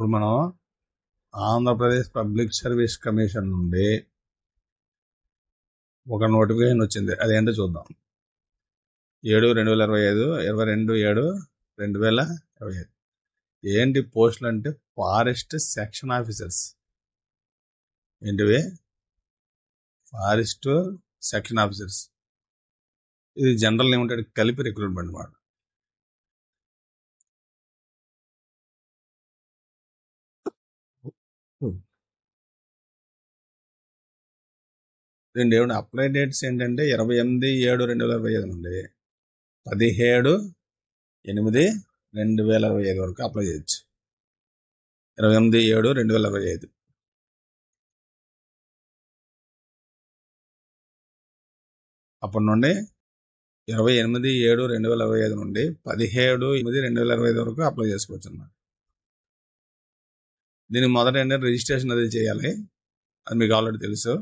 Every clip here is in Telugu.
ఇప్పుడు మనం ఆంధ్రప్రదేశ్ పబ్లిక్ సర్వీస్ కమిషన్ నుండి ఒక నోటిఫికేషన్ వచ్చింది. అదేంటో చూద్దాం. 7/2025, 22/7/2025. ఏంటి పోస్టులు అంటే ఫారెస్ట్ సెక్షన్ ఆఫీసర్స్. ఏంటివి? Forest section officers. ఇది జనరల్ లిమిటెడ్ కలిపి రిక్రూట్మెంట్ అన్నమాట. రెండు అప్లై డేట్స్ ఏంటంటే 28/7/2025 నుండి 17/8/2025 వరకు అప్లై చేయొచ్చు. 28/7/2025. అప్పటి నుండి 28/7/2025 నుండి 17/8/2025 వరకు అప్లై చేసుకోవచ్చు అన్నమాట. దీనికి మొదట ఏంటంటే రిజిస్ట్రేషన్ అది చేయాలి. అది మీకు ఆల్రెడీ తెలుసు.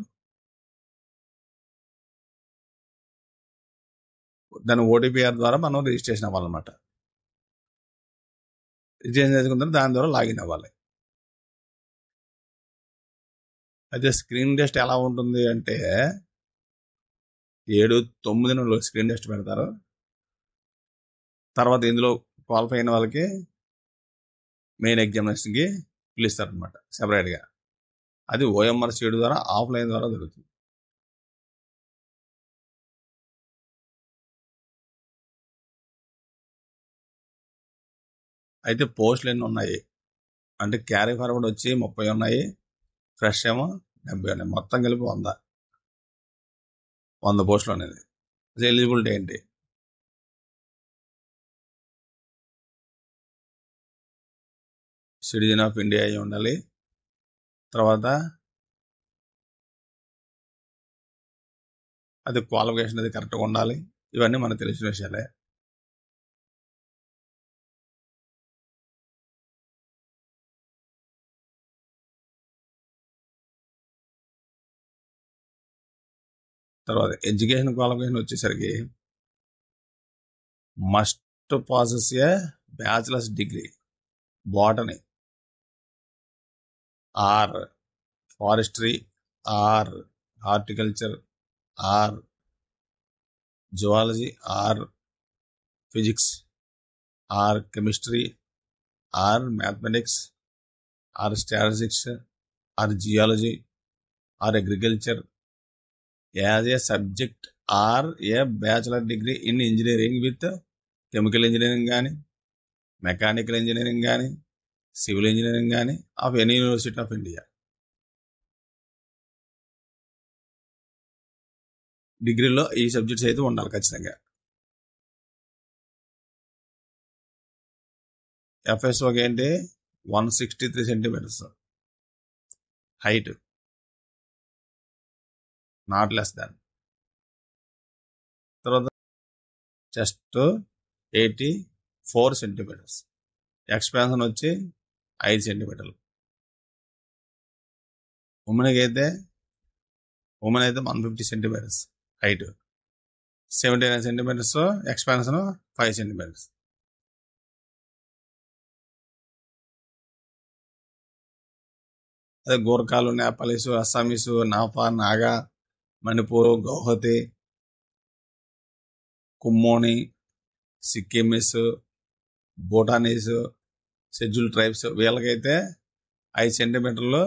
దాని ఓటీపీఆర్ ద్వారా మనం రిజిస్ట్రేషన్ అవ్వాలన్నమాట. రిజిస్ట్రేషన్ చేసుకున్న తర్వాత దాని ద్వారా లాగిన్ అవ్వాలి. అయితే స్క్రీన్ టెస్ట్ ఎలా ఉంటుంది అంటే 7/9 స్క్రీన్ టెస్ట్ పెడతారు. తర్వాత ఇందులో క్వాలిఫై అయిన వాళ్ళకి మెయిన్ ఎగ్జామినేషన్కి పిలుస్తారు అనమాట సెపరేట్గా. అది ఓఎంఆర్ సీడ్ ద్వారా ఆఫ్లైన్ ద్వారా జరుగుతుంది. అయితే పోస్టులు ఎన్ని ఉన్నాయి అంటే క్యారీ ఫార్వర్డ్ వచ్చి 30 ఉన్నాయి, ఫ్రెష్ ఏమో 70 ఉన్నాయి. మొత్తం కలిపి 100 పోస్టులు అనేది. ఎలిజిబిలిటీ ఏంటి? సిటిజన్ ఆఫ్ ఇండియా అయి ఉండాలి. తర్వాత అది క్వాలిఫికేషన్ అది కరెక్ట్గా ఉండాలి. ఇవన్నీ మనకు తెలిసిన విషయాలే. తర్వాత ఎడ్యుకేషన్ క్వాలిఫికేషన్ వచ్చేసరికి must passes a bachelors degree botany or forestry or horticulture or zoology or physics or chemistry or mathematics or statistics or geology or agriculture as a subject or a bachelor degree in engineering with chemical engineering కానీ, మెకానికల్ ఇంజనీరింగ్ కానీ, సివిల్ ఇంజనీరింగ్ కానీ of any university of India. డిగ్రీలో ఈ సబ్జెక్ట్స్ అయితే ఉండాలి ఖచ్చితంగా. ఎఫ్ఎస్ఓకి ఏంటి 163 centimetres height, not less than. తర్వాత చెస్ట్ 84 సెంటీమీటర్స్, ఎక్స్పాన్షన్ వచ్చి 5 సెంటీమీటర్లు. ఉమెన్ అయితే 150 centimetres height, 79 centimetres, expansion 5 centimetres. అదే గోర్ఖాలు, నేపాలీసు, అస్సామీసు, నాఫా, నాగా, మణిపూర్, గౌహతి, కుమ్మోని, సిక్కిమీస్, భూటానీస్, షెడ్యూల్ ట్రైబ్స్ వీళ్ళకైతే 5 సెంటీమీటర్లు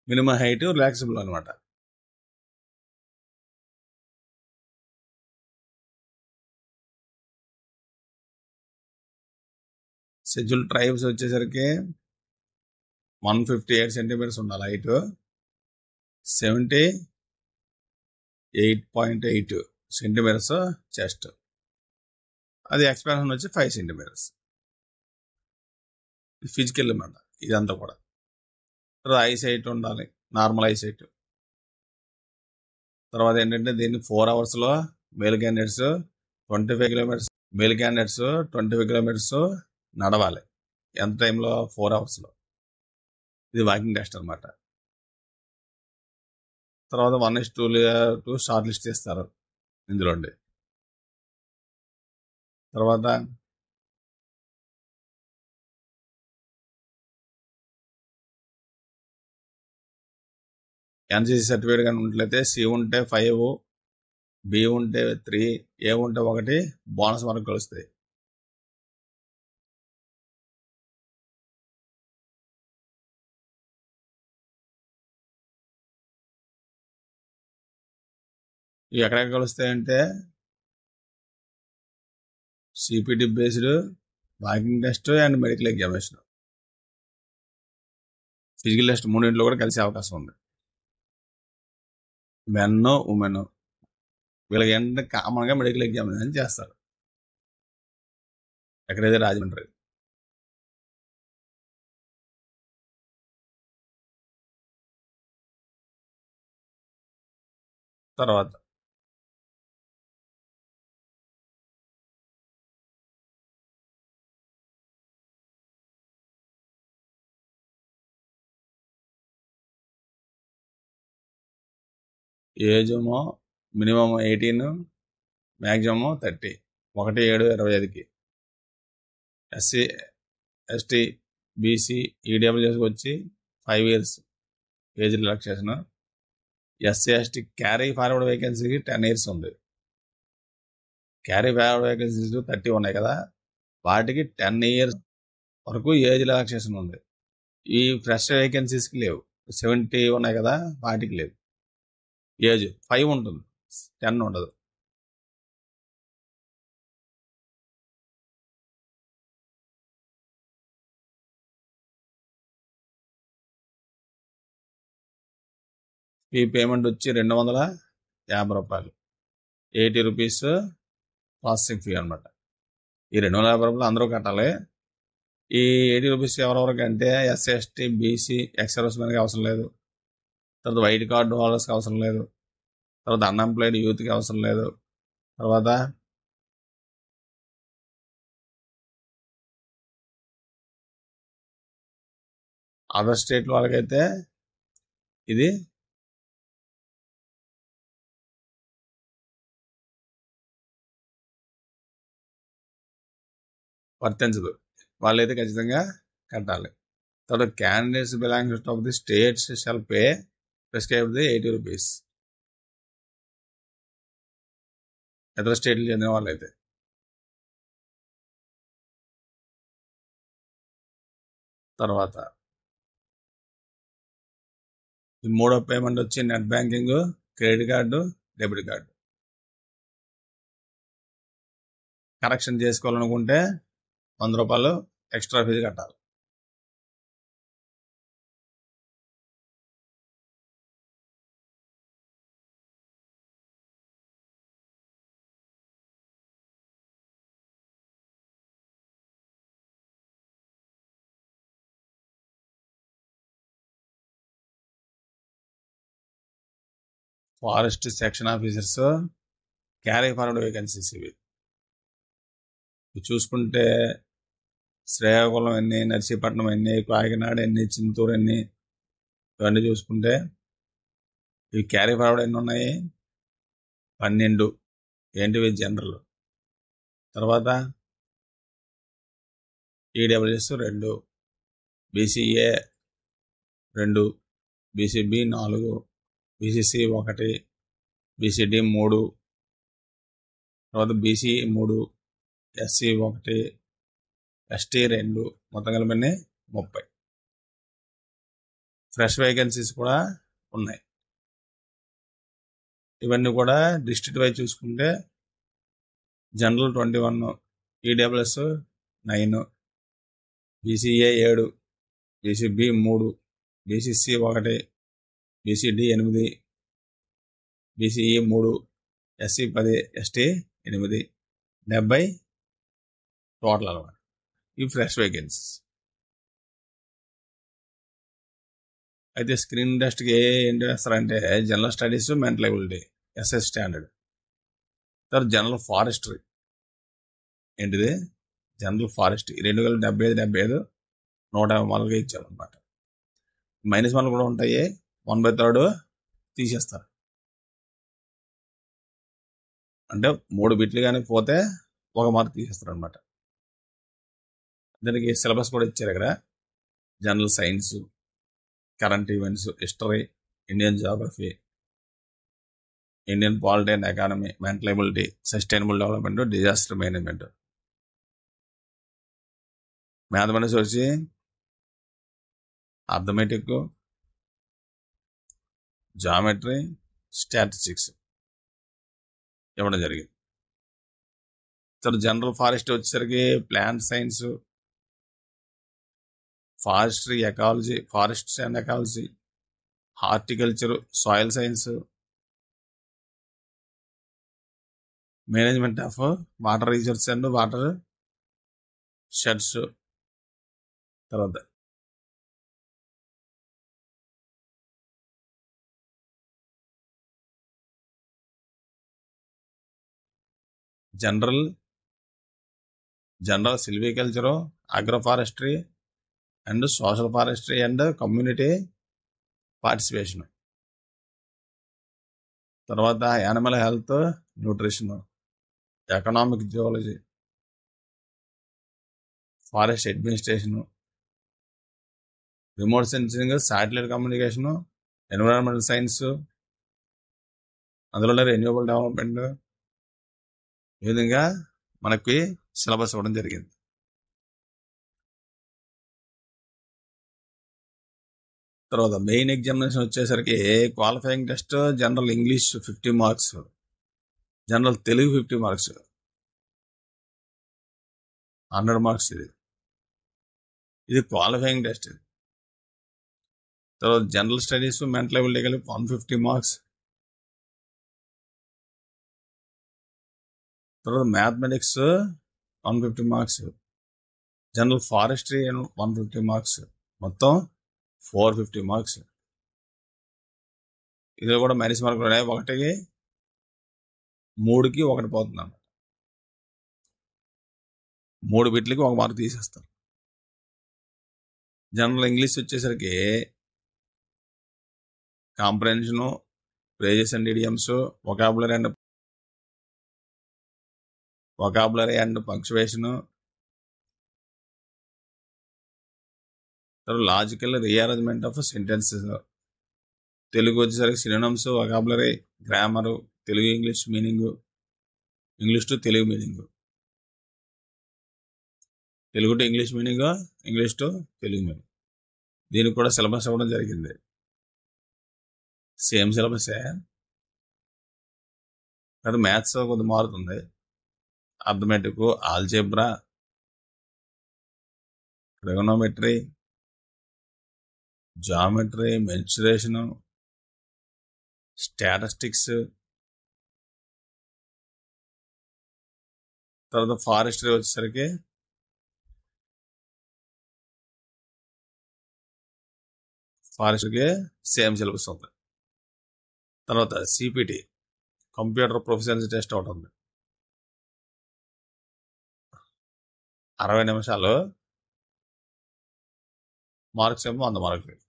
మినిమం హైట్ రిలాక్సిబుల్ అనమాట. షెడ్యూల్ ట్రైబ్స్ వచ్చేసరికి 158 సెంటీమీటర్స్ ఉండాలి హైట్, 78.8 సెంటీమీటర్స్ చెస్ట్, అది ఎక్స్పాన్షన్ వచ్చి 5 సెంటీమీటర్స్. ఫిజికల్ అనమాట ఇదంతా కూడా. తర్వాత ఐ సైట్ ఉండాలి, నార్మల్ ఐ సైట్. తర్వాత ఏంటంటే దీన్ని 4 అవర్స్లో male candidates 25 kilometres, male candidates 25 kilometres నడవాలి. ఎంత టైంలో? 4 అవర్స్లో. ఇది వాకింగ్ టెస్ట్ అనమాట. తర్వాత 1:2 షార్ట్ లిస్ట్ చేస్తారు ఇందులో. తర్వాత ఎన్సీసీ సర్టిఫికేట్ కానీ ఉన్నట్లయితే సి ఉంటే 5, బి ఉంటే 3, ఏ ఉంటే 1 బోనస్ మనకు కలుస్తాయి. ఇవి ఎక్కడెక్కడ కలుస్తాయంటే CPT based, walking test and medical examination, physical test మూడింటిలో కూడా కలిసే అవకాశం ఉంది. మెన్, ఉమెన్ వీళ్ళకి ఏంటంటే కామన్గా మెడికల్ ఎగ్జామినేషన్ చేస్తారు. ఎక్కడైతే రాజమండ్రి. తర్వాత ఏజ్ మినిమం 18, మ్యాక్సిమం 30, 1/7/25కి. ఎస్సీ, ఎస్టీ, బీసీ, ఈడబ్ల్యూఎస్ వచ్చి 5 years age relaxation. SC, ST carry forward వేకెన్సీకి 10 years ఉంది. క్యారీ ఫార్వర్డ్ వేకెన్సీస్ 30 ఉన్నాయి కదా, వాటికి 10 years వరకు ఏజ్ రిలాక్సేషన్ ఉంది. ఈ ఫ్రెష్ వేకెన్సీస్కి లేవు. 70 ఉన్నాయి కదా, వాటికి లేవు. ఏజ్ 5 ఉంటుంది, 10 ఉండదు. ఈ పేమెంట్ వచ్చి 250 రూపాయలు, 80 రూపీస్ ప్రాసెసింగ్ ఫీ అనమాట. ఈ 250 రూపాయలు అందరూ కట్టాలి. ఈ 80 రూపీస్ ఎవరెవరికి అంటే SC, ST, BC, ex service మెన్కి అవసరం లేదు. తర్వాత వైట్ కార్డు హోల్డర్స్కి అవసరం లేదు. తర్వాత అన్ఎంప్లాయిడ్ యూత్కి అవసరం లేదు. తర్వాత అదర్ స్టేట్ వాళ్ళకైతే ఇది వర్తించదు, వాళ్ళైతే ఖచ్చితంగా కట్టాలి. తర్వాత candidates belongs of the states shall pay prescribe the 80 rupees. ఇతర స్టేట్లు చెందిన వాళ్ళైతే. తర్వాత ఈ మూడో పేమెంట్ వచ్చి net banking, credit card, debit card. Correction చేసుకోవాలనుకుంటే 100 రూపాయలు ఎక్స్ట్రా ఫీజు కట్టాలి. Forest section officers carry forward vacancies ఇవి చూసుకుంటే శ్రీకాకుళం ఎన్ని, నర్సీపట్నం ఎన్ని, కాకినాడ ఎన్ని, చింతూరు ఎన్ని, ఇవన్నీ చూసుకుంటే ఇవి క్యారీ ఫార్వర్డ్ ఎన్ని ఉన్నాయి? 12. ఏంటివి? జనరల్. తర్వాత EWS 2, BCA 2, BCB 4, BCC 1, BCD 3, తర్వాత బీసీ 3, ఎస్సీ 1, ఎస్టీ 2, మొత్తం కలిపి 30. ఫ్రెష్ వేకెన్సీస్ కూడా ఉన్నాయి. ఇవన్నీ కూడా డిస్ట్రిక్ట్ వైజ్ చూసుకుంటే general 21, EWS 9, BCA 7, BCB 3, BCC 1, BCD 8, BCE 3, SC 10, ST 8, 70 total అనమాట. ఈ ఫ్రెష్ వేకెన్సీస్. అయితే స్క్రీన్ టెస్ట్కి ఏం చేస్తారంటే general studies, mental ability, SS standard. తర్వాత జనరల్ ఫారెస్ట్రీ. ఏంటిది? జనరల్ ఫారెస్ట్ 2,075, 75, 150 మార్కులకి ఇచ్చారనమాట. మైనస్ మార్కులు కూడా ఉంటాయి. 1/3 తీసేస్తారు. అంటే 3 బిట్లు కానీ పోతే 1 మార్క్ తీసేస్తారు అనమాట. దానికి సిలబస్ కూడా ఇచ్చారు ఇక్కడ. General science, current events, history, Indian geography, Indian polity and economy, mental ability, sustainable development, disaster management. Mathematics వచ్చి అర్థమెటిక్, జామెట్రీ, స్టాటిస్టిక్స్ ఇవ్వడం జరిగింది. తర్వాత జనరల్ ఫారెస్ట్ వచ్చేసరికి plant science, forestry, ecology, forests and ecology, horticulture, soil science, management of water resource and watersheds. తర్వాత general silviculture, agroforestry and social forestry and community participation. తర్వాత animal health, nutrition, economic geology, forest administration, remote sensing, satellite communication, environmental science, అందులో రెన్యూవబుల్ డెవలప్మెంట్. ఈ విధంగా మనకి సిలబస్ ఇవ్వడం జరిగింది. తర్వాత మెయిన్ ఎగ్జామినేషన్ వచ్చేసరికి qualifying test general English 50 marks, general Telugu 50 marks, 100 marks. ఇది క్వాలిఫైయింగ్ టెస్ట్. తర్వాత జనరల్ స్టడీస్, మెంటల్ ఎబిలిటీ కలిపి 150 మార్క్స్. తర్వాత mathematics 150 marks, general forestry 150 marks, మొత్తం 450 మార్క్స్. ఇది కూడా మైనస్ మార్కులు ఉన్నాయి. 1కి 3కి 1 పోతుంది అన్నమాట. 3 బిట్లకి 1 మార్కు తీసేస్తారు. జనరల్ ఇంగ్లీష్ వచ్చేసరికి comprehension, phrases and idioms, vocabulary and punctuation, తర్వాత logical rearrangement of sentences. Telugu వచ్చేసరికి synonyms, vocabulary, grammar, Telugu English meaning, English to Telugu meaning, Telugu to English meaning, English to Telugu meaning. దీనికి కూడా సిలబస్ ఇవ్వడం జరిగింది. సేమ్ సిలబసే, అది మ్యాథ్స్ కొద్ది మారుతుంది. Arithmetic, algebra, trigonometry, geometry, mensuration, statistics. తర్వాత ఫారెస్ట్రీ వచ్చేసరికి ఫారెస్ట్రీకి సేమ్ సిలబస్ ఉంది. తర్వాత సిపిటి, కంప్యూటర్ ప్రొఫిషియన్సీ టెస్ట్ ఒకటి ఉంది. 60 నిమిషాలు, మార్క్స్ ఏమో 100 మార్కులకి.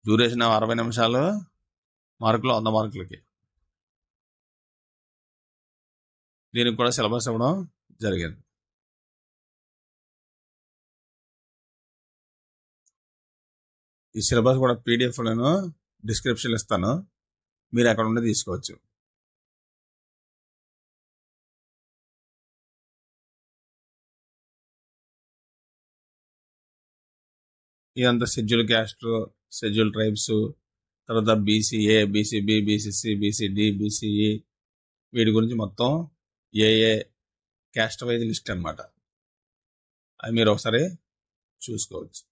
డ్యూరేషన్ 60 నిమిషాలు, మార్కులు 100 మార్కులకి. దీనికి కూడా సిలబస్ ఇవ్వడం జరిగింది. ఈ సిలబస్ కూడా పీడిఎఫ్ నేను డిస్క్రిప్షన్ ఇస్తాను, మీరు అక్కడ ఉండి తీసుకోవచ్చు. ఇదంతా షెడ్యూల్ క్యాస్ట్, షెడ్యూల్ ట్రైబ్స్, తర్వాత BCA, BCB, BCC, BCD, BCE, వీటి గురించి మొత్తం ఏ క్యాస్ట్ వైజ్ లిస్ట్ అనమాట. అది మీరు ఒకసారి చూసుకోవచ్చు.